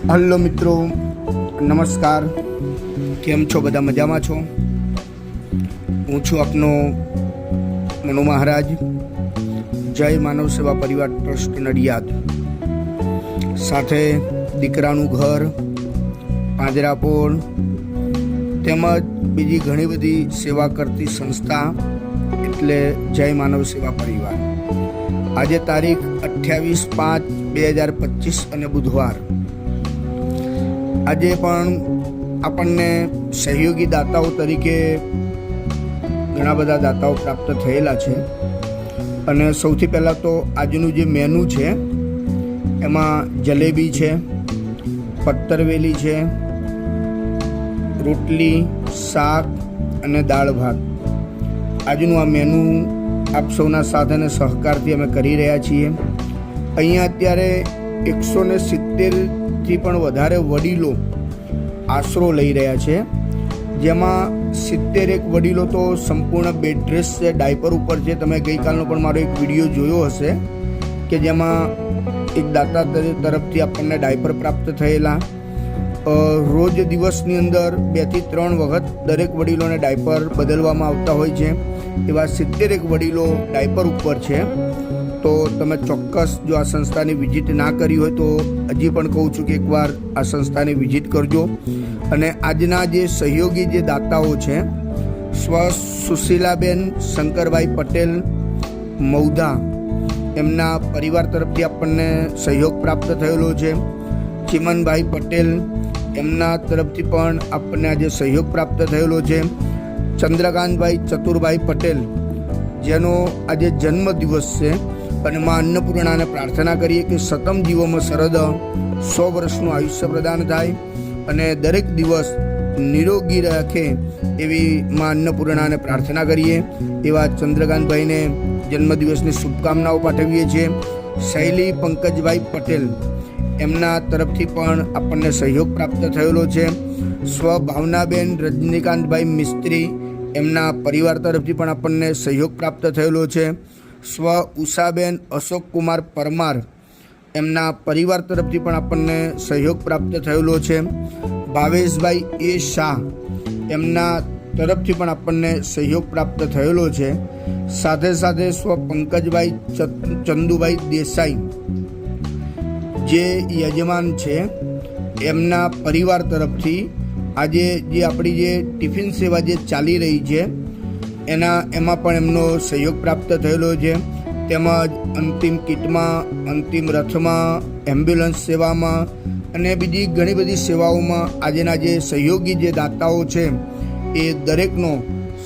Hello મિત્રો, નમસ્કાર. કેમ છો? બધા મજામાં છો? હું છું આપનો મનુ મહારાજ. જય માનવ સેવા પરિવાર ટ્રસ્ટ નડિયાદ, સાથે દીકરાનું ઘર, પાંજરાપોળ તેમજ બીજી ઘણી બધી સેવા કરતી સંસ્થા એટલે જય માનવ સેવા પરિવાર. આજે તારીખ 28/5/2025 અને બુધવાર. આજે પણ આપણને સહયોગી દાતાઓ તરીકે ઘણા બધા દાતાઓ પ્રાપ્ત થયેલા છે. અને સૌથી પહેલાં તો આજનું જે મેનુ છે એમાં જલેબી છે, પત્તરવેલી છે, રોટલી, શાક અને દાળ ભાત. આજનું આ મેનુ આપ સૌના સાથ અને સહકારથી અમે કરી રહ્યા છીએ. અહીંયા અત્યારે 170થી પણ વધારે વડીલો આશરો લઈ રહ્યા છે, જેમાં 71 વડીલો તો સંપૂર્ણ બેડ રેસ્ટ છે, ડાયપર ઉપર છે. તમે ગઈકાલનો પણ મારો એક વિડીયો જોયો હશે કે જેમાં એક દાતા તરફથી આપણને ડાયપર પ્રાપ્ત થયેલા. રોજ દિવસની અંદર 2 થી 3 વખત દરેક વડીલોને ડાયપર બદલવામાં આવતા હોય છે. એવા 71 વડીલો ડાયપર ઉપર છે. તો તમે ચોક્કસ જો આ સંસ્થાની વિઝિટ ના કરી હોય તો હજી પણ કહું છું કે એકવાર આ સંસ્થાની વિઝિટ કરજો. અને આજના જે સહયોગી જે દાતાઓ છે, સુશીલાબેન શંકરભાઈ પટેલ મૌધા, એમના પરિવાર તરફથી આપણને સહયોગ પ્રાપ્ત થયેલો છે. ચિમનભાઈ પટેલ, એમના તરફથી પણ આપણને આજે સહયોગ પ્રાપ્ત થયેલો છે. ચંદ્રકાંતભાઈ ચતુરભાઈ પટેલ, જેનો આજે જન્મદિવસ છે, અને માં અન્નપૂર્ણાને પ્રાર્થના કરીએ કે સતમ જીવોમાં શરદ 100 વર્ષનું આયુષ્ય પ્રદાન થાય અને દરેક દિવસ નિરોગી રાખે એવી માં અન્નપૂર્ણાને પ્રાર્થના કરીએ. એવા ચંદ્રકાંતભાઈને જન્મદિવસની શુભકામનાઓ પાઠવીએ છીએ. શૈલી પંકજભાઈ પટેલ, એમના તરફથી પણ આપણને સહયોગ પ્રાપ્ત થયેલો છે. સ્વભાવનાબેન રજનીકાંતભાઈ મિસ્ત્રી, એમના પરિવાર તરફથી પણ આપણને સહયોગ પ્રાપ્ત થયેલો છે. સ્વ ઉષાબેન અશોકકુમાર પરમાર, એમના પરિવાર તરફથી પણ આપણને સહયોગ પ્રાપ્ત થયેલો છે. ભાવેશભાઈ એ શાહ, એમના તરફથી પણ આપણને સહયોગ પ્રાપ્ત થયેલો છે. સાથે સાથે સ્વ પંકજભાઈ ચંદુભાઈ દેસાઈ, જે યજમાન છે, એમના પરિવાર તરફથી આજે જે આપણી જે ટિફિન સેવા જે ચાલી રહી છે એમાં પણ એમનો સહયોગ પ્રાપ્ત થયેલો છે. તેમજ અંતિમ કિટમાં, અંતિમ રથમાં, એમ્બ્યુલન્સ સેવામાં અને બીજી ઘણી બધી સેવાઓમાં આજના જે સહયોગી જે દાતાઓ છે એ દરેકનો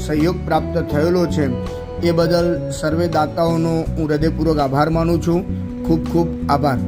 સહયોગ પ્રાપ્ત થયેલો છે. એ બદલ સર્વે દાતાઓનો હું હૃદયપૂર્વક આભાર માનું છું. ખૂબ ખૂબ આભાર.